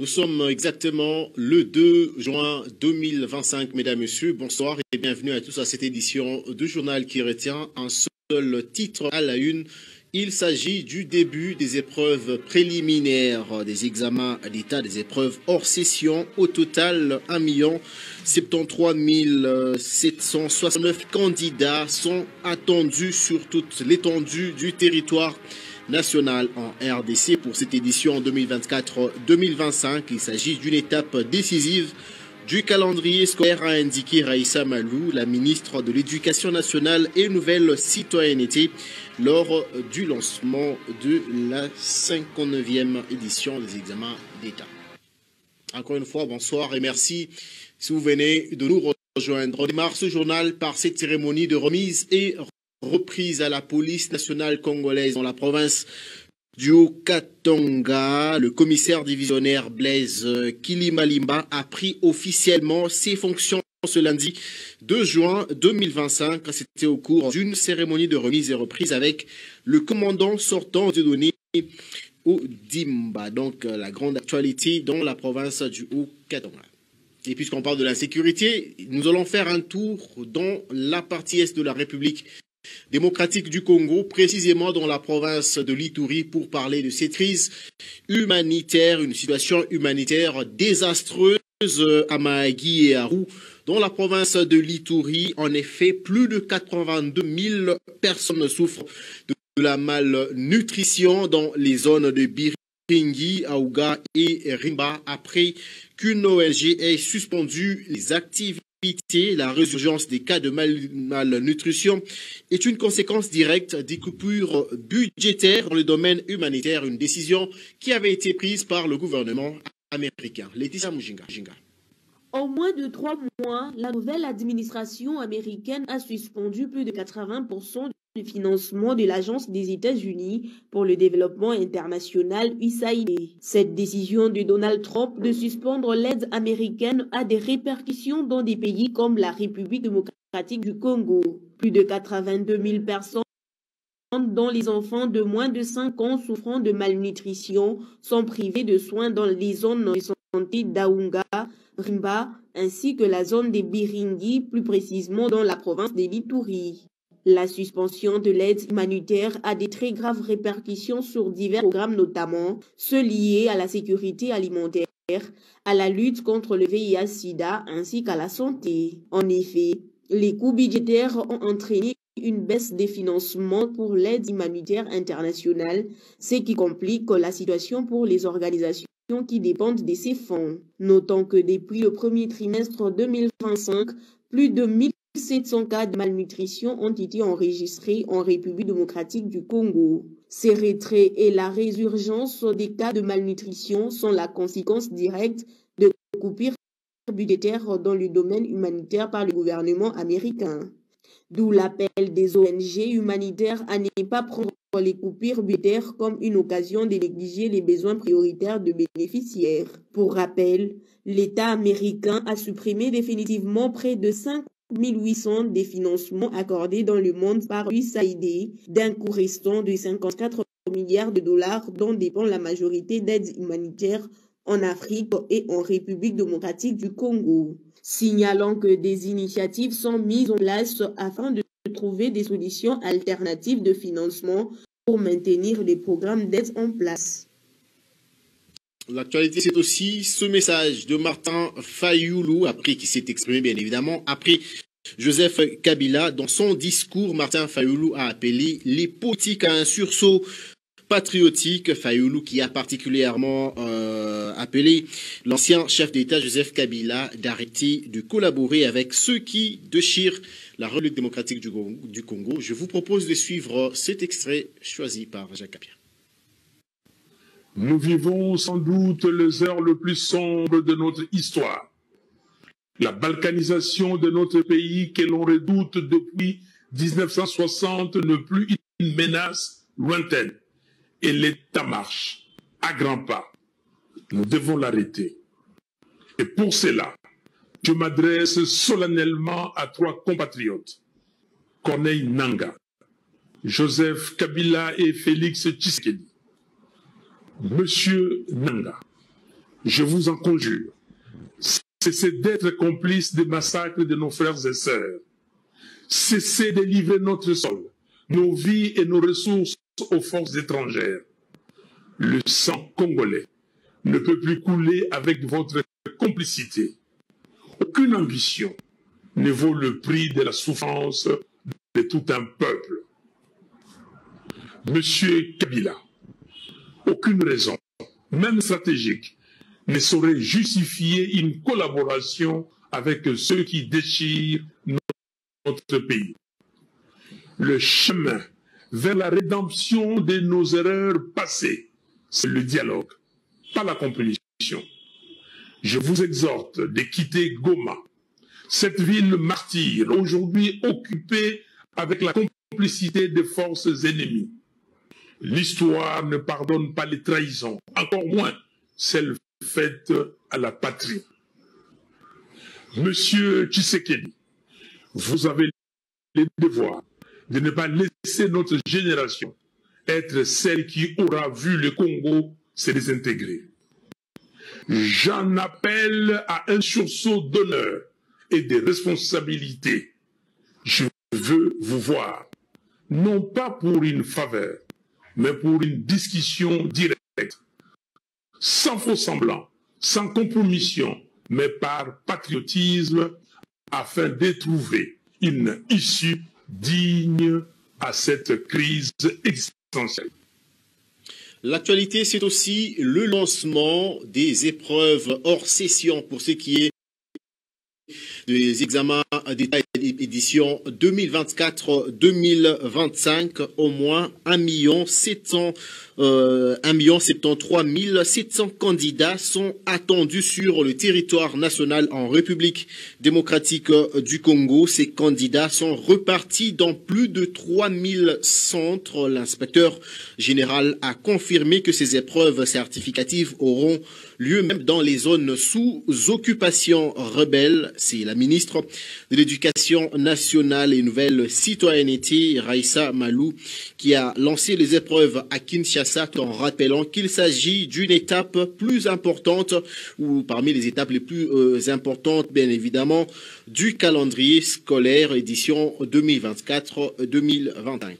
Nous sommes exactement le 2 juin 2025, mesdames, messieurs. Bonsoir et bienvenue à tous à cette édition du journal qui retient un seul titre à la une. Il s'agit du début des épreuves préliminaires des examens d'État, des épreuves hors session. Au total, 1 73 769 candidats sont attendus sur toute l'étendue du territoire national en RDC pour cette édition 2024-2025. Il s'agit d'une étape décisive du calendrier scolaire, a indiqué Raïssa Malou, la ministre de l'Éducation nationale et Nouvelle Citoyenneté, lors du lancement de la 59e édition des examens d'État. Encore une fois, bonsoir et merci si vous venez de nous rejoindre. On démarre ce journal par cette cérémonie de remise et reprise à la police nationale congolaise dans la province du Haut-Katanga. Le commissaire divisionnaire Blaise Kilimalimba a pris officiellement ses fonctions ce lundi 2 juin 2025. C'était au cours d'une cérémonie de remise et reprise avec le commandant sortant de données au Dimba. Donc la grande actualité dans la province du Haut-Katanga. Et puisqu'on parle de l'insécurité, nous allons faire un tour dans la partie est de la République démocratique du Congo, précisément dans la province de l'Ituri, pour parler de cette crise humanitaire, une situation humanitaire désastreuse à Mahagi et à Rou, dans la province de l'Ituri. En effet, plus de 82 000 personnes souffrent de la malnutrition dans les zones de Biringi, Aouga et Rimba, après qu'une ONG ait suspendu les activités. La résurgence des cas de malnutrition est une conséquence directe des coupures budgétaires dans le domaine humanitaire, une décision qui avait été prise par le gouvernement américain. Laetitia Mujinga. En moins de 3 mois, la nouvelle administration américaine a suspendu plus de 80% du financement de l'Agence des États-Unis pour le développement international USAID. Cette décision de Donald Trump de suspendre l'aide américaine a des répercussions dans des pays comme la République démocratique du Congo. Plus de 82 000 personnes, dont les enfants de moins de 5 ans souffrant de malnutrition, sont privés de soins dans les zones de santé d'Aounga, Rimba, ainsi que la zone des Biringi, plus précisément dans la province de l'Ituri. La suspension de l'aide humanitaire a des très graves répercussions sur divers programmes, notamment ceux liés à la sécurité alimentaire, à la lutte contre le VIH-Sida ainsi qu'à la santé. En effet, les coûts budgétaires ont entraîné une baisse des financements pour l'aide humanitaire internationale, ce qui complique la situation pour les organisations qui dépendent de ces fonds. Notons que depuis le premier trimestre 2025, plus de 1700 cas de malnutrition ont été enregistrés en République démocratique du Congo. Ces retraits et la résurgence des cas de malnutrition sont la conséquence directe de coupures budgétaires dans le domaine humanitaire par le gouvernement américain. D'où l'appel des ONG humanitaires à ne pas prendre les coupures budgétaires comme une occasion de négliger les besoins prioritaires de bénéficiaires. Pour rappel, l'État américain a supprimé définitivement près de 5 800 des financements accordés dans le monde par USAID, d'un coût restant de 54 milliards de dollars dont dépend la majorité d'aides humanitaires en Afrique et en République démocratique du Congo. Signalant que des initiatives sont mises en place afin de trouver des solutions alternatives de financement pour maintenir les programmes d'aide en place. L'actualité, c'est aussi ce message de Martin Fayoulou, après qui s'est exprimé bien évidemment, après Joseph Kabila. Dans son discours, Martin Fayoulou a appelé les politiques à un sursaut patriotique. Fayoulou qui a particulièrement appelé l'ancien chef d'État Joseph Kabila d'arrêter de collaborer avec ceux qui déchirent la République démocratique du Congo. Je vous propose de suivre cet extrait choisi par Jacques Capien. Nous vivons sans doute les heures les plus sombres de notre histoire. La balkanisation de notre pays que l'on redoute depuis 1960 n'est plus une menace lointaine. Et l'État marche à grands pas. Nous devons l'arrêter. Et pour cela, je m'adresse solennellement à 3 compatriotes, Corneille Nangaa, Joseph Kabila et Félix Tshisekedi. Monsieur Nangaa, je vous en conjure, cessez d'être complices des massacres de nos frères et sœurs. Cessez de livrer notre sol, nos vies et nos ressources aux forces étrangères. Le sang congolais ne peut plus couler avec votre complicité. Aucune ambition ne vaut le prix de la souffrance de tout un peuple. Monsieur Kabila, aucune raison, même stratégique, ne saurait justifier une collaboration avec ceux qui déchirent notre pays. Le chemin vers la rédemption de nos erreurs passées, c'est le dialogue, pas la compétition. Je vous exhorte de quitter Goma, cette ville martyre, aujourd'hui occupée avec la complicité des forces ennemies. L'histoire ne pardonne pas les trahisons, encore moins celles faites à la patrie. Monsieur Tshisekedi, vous avez le devoir de ne pas laisser notre génération être celle qui aura vu le Congo se désintégrer. J'en appelle à un sursaut d'honneur et de responsabilité. Je veux vous voir, non pas pour une faveur, mais pour une discussion directe, sans faux semblant, sans compromission, mais par patriotisme, afin de trouver une issue digne à cette crise existentielle. L'actualité, c'est aussi le lancement des épreuves hors session pour ce qui est des examens d'État édition 2024-2025. Au moins 1 73 700 candidats sont attendus sur le territoire national en République démocratique du Congo. Ces candidats sont repartis dans plus de 3000 centres. L'inspecteur général a confirmé que ces épreuves certificatives auront lieu même dans les zones sous occupation rebelle. C'est la ministre de l'Éducation nationale et nouvelle citoyenneté, Raissa Malou, qui a lancé les épreuves à Kinshasa en rappelant qu'il s'agit d'une étape plus importante, ou parmi les étapes les plus importantes, bien évidemment, du calendrier scolaire édition 2024-2025.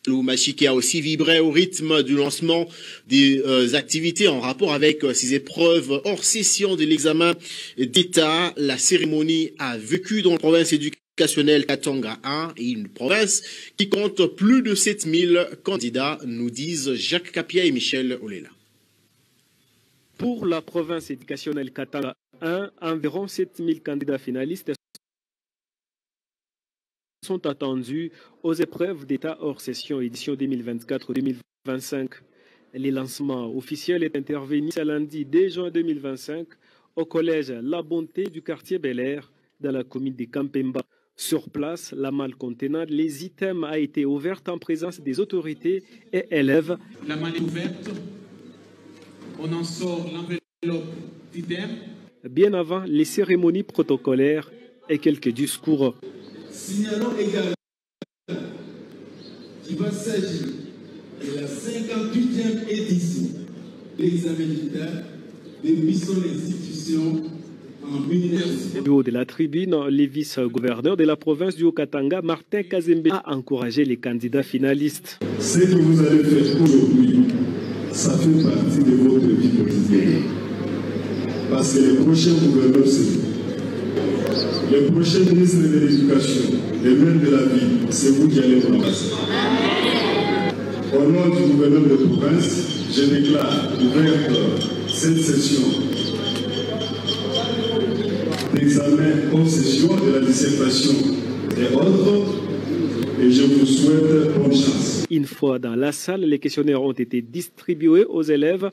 Lubumbashi qui a aussi vibré au rythme du lancement des activités en rapport avec ces épreuves hors session de l'examen d'État. La cérémonie a vécu dans la province éducationnelle Katanga 1 et une province qui compte plus de 7000 candidats, nous disent Jacques Capia et Michel Olela. Pour la province éducationnelle Katanga 1, environ 7000 candidats finalistes sont attendus aux épreuves d'État hors session édition 2024-2025. Le lancement officiel est intervenu ce lundi 2 juin 2025 au collège La Bonté du quartier Bel Air dans la commune de Kampemba. Sur place, la malle contenant les items a été ouverte en présence des autorités et élèves. La malle est ouverte. On en sort l'enveloppe d'items. Bien avant les cérémonies protocolaires et quelques discours. Signalons également qu'il va s'agir de la 58e édition de l'examen d'État des missions des institutions en université. Du haut de la tribune, le vice-gouverneur de la province du Haut-Katanga, Martin Kazembe, a encouragé les candidats finalistes. Ce que vous allez faire aujourd'hui, ça fait partie de votre vie quotidienne. Parce que le prochain gouverneur, c'est vous. Le prochain ministre de l'Éducation, le maire de la ville, c'est vous qui allez remplacer. Au nom du gouverneur de province, je déclare ouverte cette session d'examen en session de la dissertation et autres, et je vous souhaite bonne chance. Une fois dans la salle, les questionnaires ont été distribués aux élèves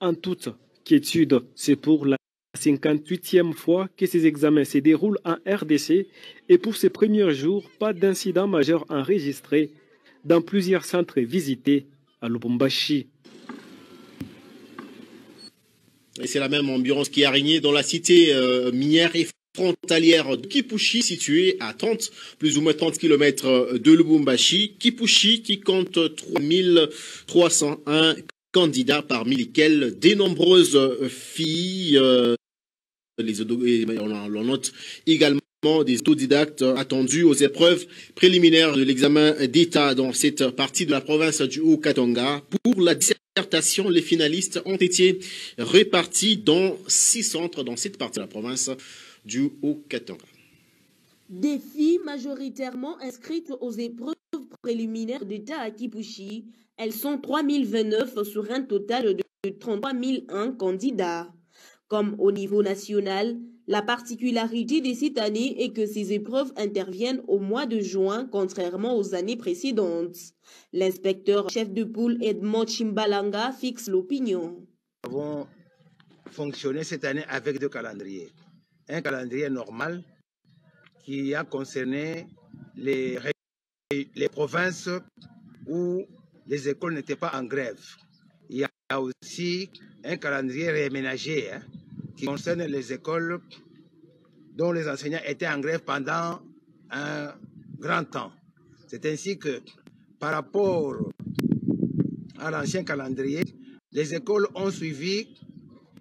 en toute quiétude. C'est pour la 58e fois que ces examens se déroulent en RDC et pour ces premiers jours, pas d'incident majeur enregistré dans plusieurs centres visités à Lubumbashi. Et c'est la même ambiance qui a régné dans la cité minière et frontalière de Kipushi, située à plus ou moins 30 km de Lubumbashi. Kipushi qui compte 3301 candidats, parmi lesquels de nombreuses filles. On note également des autodidactes attendus aux épreuves préliminaires de l'examen d'État dans cette partie de la province du Haut-Katanga. Pour la dissertation, les finalistes ont été répartis dans 6 centres dans cette partie de la province du Haut-Katanga. Des filles majoritairement inscrites aux épreuves préliminaires d'État à Kipushi, elles sont 3029 sur un total de 33 001 candidats. Comme au niveau national, la particularité de cette année est que ces épreuves interviennent au mois de juin, contrairement aux années précédentes. L'inspecteur chef de poule Edmond Chimbalanga fixe l'opinion. Nous avons fonctionné cette année avec 2 calendriers. Un calendrier normal qui a concerné les provinces où les écoles n'étaient pas en grève. Il y a aussi un calendrier réaménagé qui concerne les écoles dont les enseignants étaient en grève pendant un grand temps. C'est ainsi que, par rapport à l'ancien calendrier, les écoles ont suivi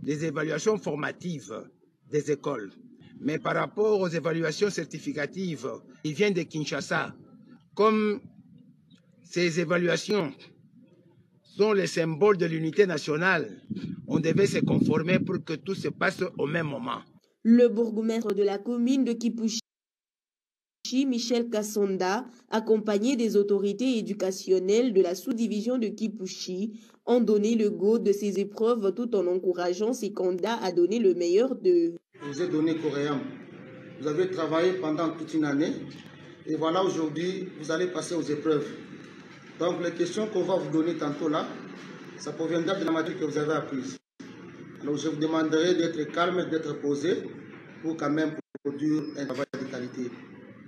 les évaluations formatives des écoles. Mais par rapport aux évaluations certificatives qui viennent de Kinshasa, comme ces évaluations sont les symboles de l'unité nationale, on devait se conformer pour que tout se passe au même moment. Le bourgmestre de la commune de Kipushi, Michel Kassonda, accompagné des autorités éducationnelles de la sous-division de Kipushi, ont donné le go de ces épreuves tout en encourageant ces candidats à donner le meilleur d'eux. Je vous ai donné Coréam. Vous avez travaillé pendant toute une année et voilà aujourd'hui, vous allez passer aux épreuves. Donc les questions qu'on va vous donner tantôt là, ça proviendra de la matière que vous avez apprise. Alors je vous demanderai d'être calme, d'être posé pour quand même produire un travail de qualité.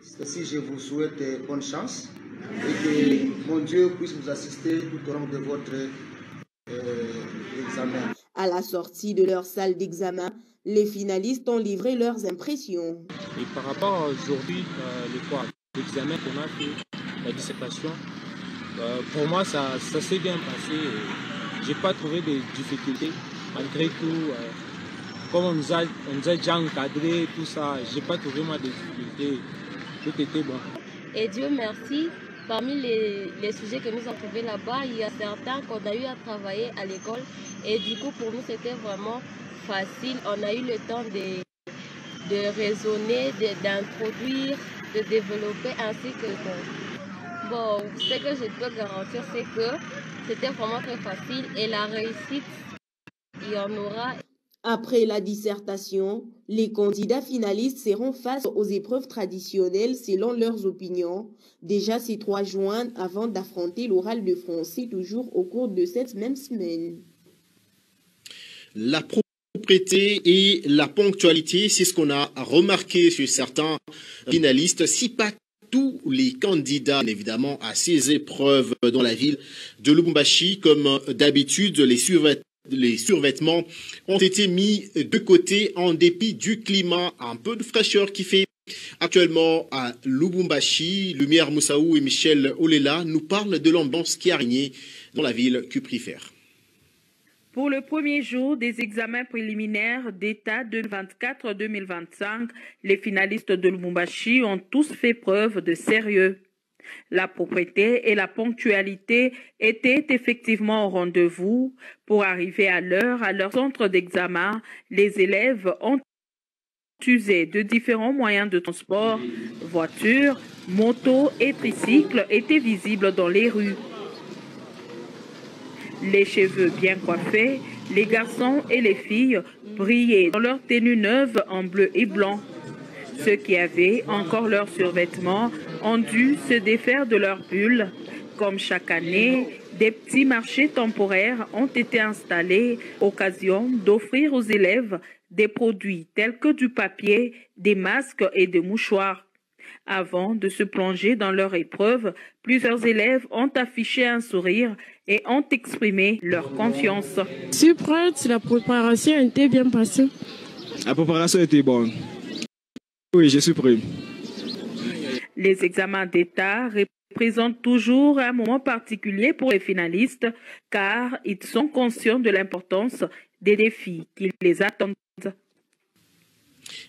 Ceci, je vous souhaite bonne chance et que mon Dieu puisse vous assister tout au long de votre examen. À la sortie de leur salle d'examen, les finalistes ont livré leurs impressions. Et par rapport à aujourd'hui, l'examen qu'on a fait, la dissertation, pour moi, ça s'est bien passé. Je n'ai pas trouvé de difficultés. Malgré tout, comme on nous a déjà encadré, tout ça, je n'ai pas trouvé moi de difficultés. Tout était bon. Et Dieu merci, parmi les sujets que nous avons trouvés là-bas, il y a certains qu'on a eu à travailler à l'école. Et du coup, pour nous, c'était vraiment facile. On a eu le temps de raisonner, d'introduire, de développer ainsi que... Bon, ce que je peux garantir, c'est que c'était vraiment très facile et la réussite, il y en aura. Après la dissertation, les candidats finalistes seront face aux épreuves traditionnelles selon leurs opinions, déjà ces 3 juin avant d'affronter l'oral de français toujours au cours de cette même semaine. La propriété et la ponctualité, c'est ce qu'on a remarqué sur certains finalistes. Si pas tous les candidats, évidemment, à ces épreuves dans la ville de Lubumbashi, comme d'habitude, les survêtements ont été mis de côté en dépit du climat, un peu de fraîcheur qui fait actuellement à Lubumbashi. Lumière Moussaou et Michel Olela nous parlent de l'ambiance qui a régné dans la ville cuprifère. Pour le premier jour des examens préliminaires d'État 2024-2025, les finalistes de Lubumbashi ont tous fait preuve de sérieux. La propreté et la ponctualité étaient effectivement au rendez-vous. Pour arriver à l'heure à leur centre d'examen, les élèves ont usé de différents moyens de transport. Voitures, motos et tricycles étaient visibles dans les rues. Les cheveux bien coiffés, les garçons et les filles brillaient dans leurs tenues neuves en bleu et blanc. Ceux qui avaient encore leurs survêtements ont dû se défaire de leurs bulles. Comme chaque année, des petits marchés temporaires ont été installés, occasion d'offrir aux élèves des produits tels que du papier, des masques et des mouchoirs. Avant de se plonger dans leur épreuve, plusieurs élèves ont affiché un sourire et ont exprimé leur confiance. Je suis prête, la préparation était bien passée. La préparation était bonne. Oui, je suis prêt. Les examens d'État représente toujours un moment particulier pour les finalistes car ils sont conscients de l'importance des défis qui les attendent.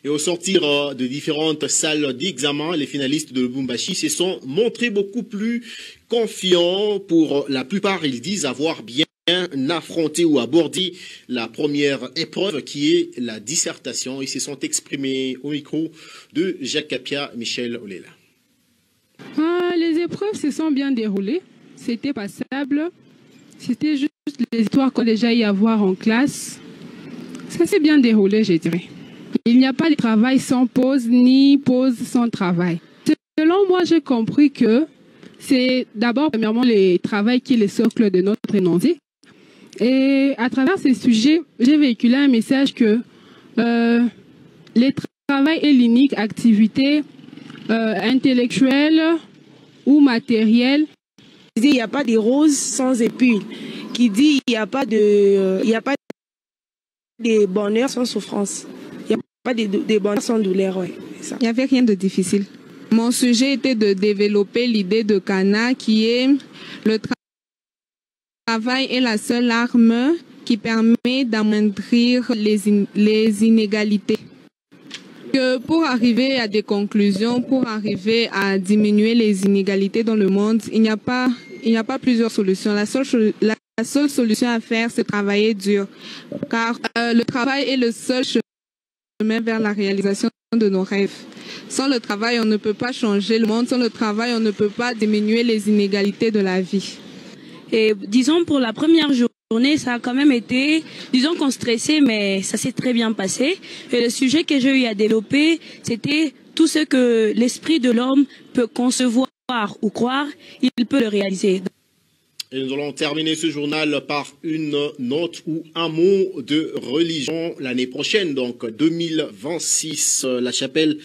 Et au sortir de différentes salles d'examen, les finalistes de Lubumbashi se sont montrés beaucoup plus confiants. Pour la plupart, ils disent avoir bien affronté ou abordé la première épreuve qui est la dissertation. Ils se sont exprimés au micro de Jacques Capia, Michel Olela. Les épreuves se sont bien déroulées. C'était passable. C'était juste les histoires qu'on a déjà eu à voir en classe. Ça s'est bien déroulé, je dirais. Il n'y a pas de travail sans pause, ni pause sans travail. Selon moi, j'ai compris que c'est d'abord, premièrement, le travail qui est le socle de notre énoncé. Et à travers ces sujets, j'ai véhiculé un message que le travail est l'unique activité intellectuelle ou matérielle. Il n'y a pas de roses sans épines. Qui dit il n'y a pas de bonheur sans souffrance. Il n'y a pas de bonheur sans douleur. Ouais, il n'y avait rien de difficile. Mon sujet était de développer l'idée de Cana qui est le travail est la seule arme qui permet d'amoindrir les inégalités. Que pour arriver à des conclusions, pour arriver à diminuer les inégalités dans le monde, il n'y a pas plusieurs solutions. La seule solution à faire, c'est travailler dur. Car le travail est le seul chemin vers la réalisation de nos rêves. Sans le travail, on ne peut pas changer le monde. Sans le travail, on ne peut pas diminuer les inégalités de la vie. Et disons, pour la première journée, ça a quand même été, disons qu'on stressait, mais ça s'est très bien passé. Et le sujet que j'ai eu à développer, c'était tout ce que l'esprit de l'homme peut concevoir ou croire, il peut le réaliser. Et nous allons terminer ce journal par une note ou un mot de religion. L'année prochaine, donc 2026, la chapelle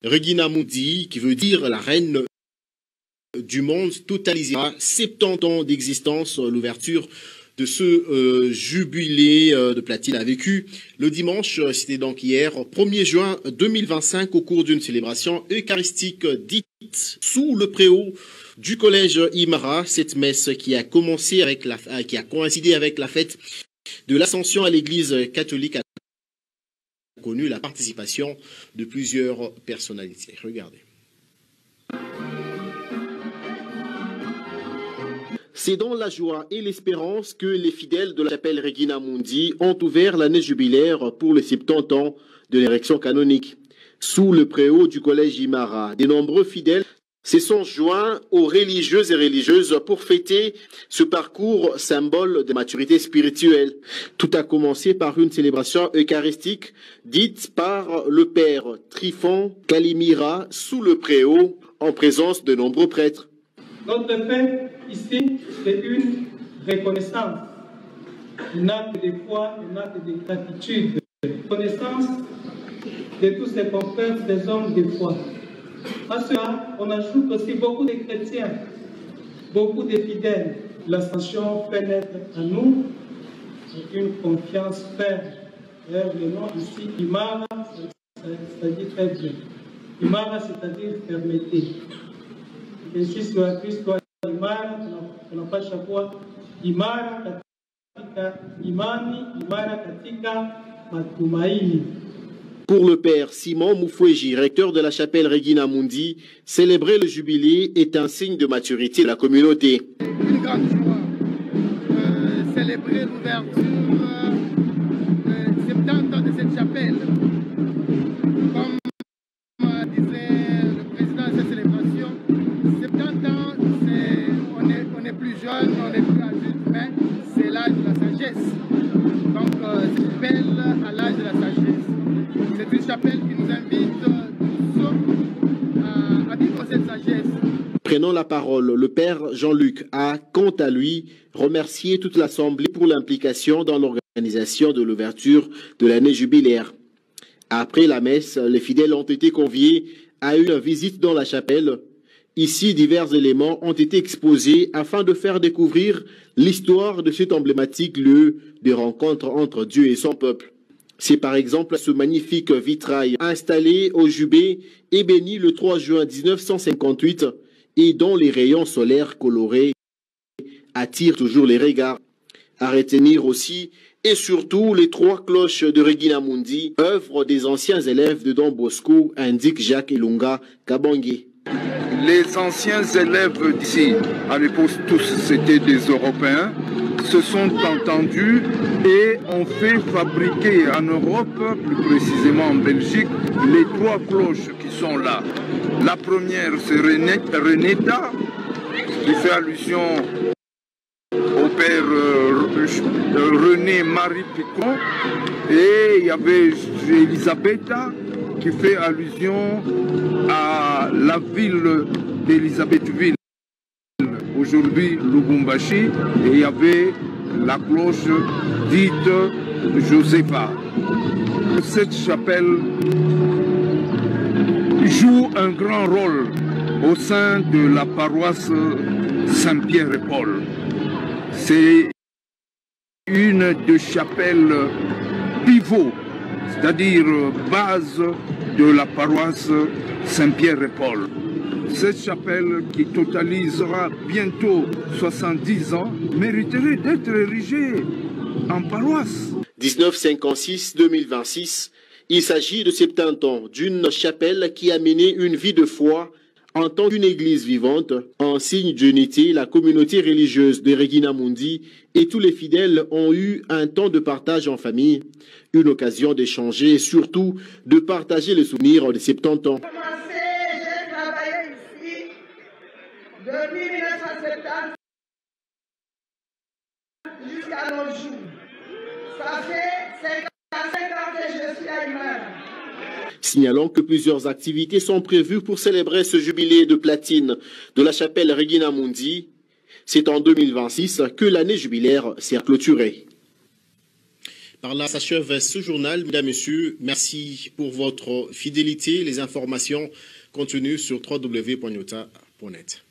Regina Mundi, qui veut dire la reine du monde, totalisera 70 ans d'existence. L'ouverture de ce jubilé de platine a vécu le dimanche, c'était donc hier, 1er juin 2025, au cours d'une célébration eucharistique dite sous le préau du collège Imara. Cette messe qui a coïncidé avec la fête de l'Ascension à l'église catholique a connu la participation de plusieurs personnalités. Regardez. C'est dans la joie et l'espérance que les fidèles de la chapelle Regina Mundi ont ouvert l'année jubilaire pour les 70 ans de l'érection canonique. Sous le préau du collège Imara, de nombreux fidèles se sont joints aux religieux et religieuses pour fêter ce parcours symbole de maturité spirituelle. Tout a commencé par une célébration eucharistique dite par le père Trifon Kalimira sous le préau en présence de nombreux prêtres. Notre fête ici, c'est une reconnaissance, un acte de foi, un acte de gratitude, reconnaissance de tous ces confrères, des hommes de foi. À cela, on ajoute aussi beaucoup de chrétiens, beaucoup de fidèles. L'Ascension fait naître à nous une confiance ferme. D'ailleurs, le nom ici, Imara, ça dit très bien. Imara, c'est-à-dire fermeté. Yesu wa Kristo imara, tunapasha kuwa imara katika imani, imara katika matumaini. Pour le père Simon Moufouéji, recteur de la chapelle Regina Mundi, célébrer le jubilé est un signe de maturité de la communauté. Une grande joie, célébrer l'ouverture de 70 ans de cette chapelle. Comme disait le président de cette célébration, 70 ans, on est plus jeune, on est plus adulte, mais c'est l'âge de la sagesse. Donc, c'est une chapelle à l'âge de la sagesse. C'est une chapelle qui nous invite tous à vivre cette sagesse. Prenant la parole, le père Jean-Luc a, quant à lui, remercié toute l'Assemblée pour l'implication dans l'organisation de l'ouverture de l'année jubilaire. Après la messe, les fidèles ont été conviés à une visite dans la chapelle. Ici, divers éléments ont été exposés afin de faire découvrir l'histoire de cet emblématique lieu de rencontre entre Dieu et son peuple. C'est par exemple ce magnifique vitrail installé au Jubé et béni le 3 juin 1958. et dont les rayons solaires colorés attirent toujours les regards. À retenir aussi et surtout les 3 cloches de Regina Mundi, œuvre des anciens élèves de Don Bosco, indique Jacques Ilunga Kabangé. Les anciens élèves d'ici, à l'époque tous c'était des Européens, se sont entendus et ont fait fabriquer en Europe, plus précisément en Belgique, les 3 cloches qui sont là. La première c'est Renetta, qui fait allusion au père René-Marie Picon, et il y avait Elisabetta qui fait allusion à la ville d'Elisabethville, aujourd'hui Lubumbashi, et il y avait la cloche dite Josepha. Cette chapelle joue un grand rôle au sein de la paroisse Saint-Pierre-et-Paul. C'est une des chapelles pivot, c'est-à-dire base de la paroisse Saint-Pierre-et-Paul. Cette chapelle, qui totalisera bientôt 70 ans, mériterait d'être érigée en paroisse. 1956-2026, il s'agit de 70 ans d'une chapelle qui a mené une vie de foi en tant qu'une église vivante. En signe d'unité, la communauté religieuse de Regina Mundi et tous les fidèles ont eu un temps de partage en famille, une occasion d'échanger et surtout de partager les souvenirs de 70 ans. J'ai travaillé ici depuis 1970 jusqu'à nos jours. Ça fait 55 ans que je suis à Humeur. Signalons que plusieurs activités sont prévues pour célébrer ce jubilé de platine de la chapelle Regina Mundi. C'est en 2026 que l'année jubilaire s'est clôturée. Par là s'achève ce journal. Mesdames, Messieurs, merci pour votre fidélité. Les informations continuent sur www.nyota.net.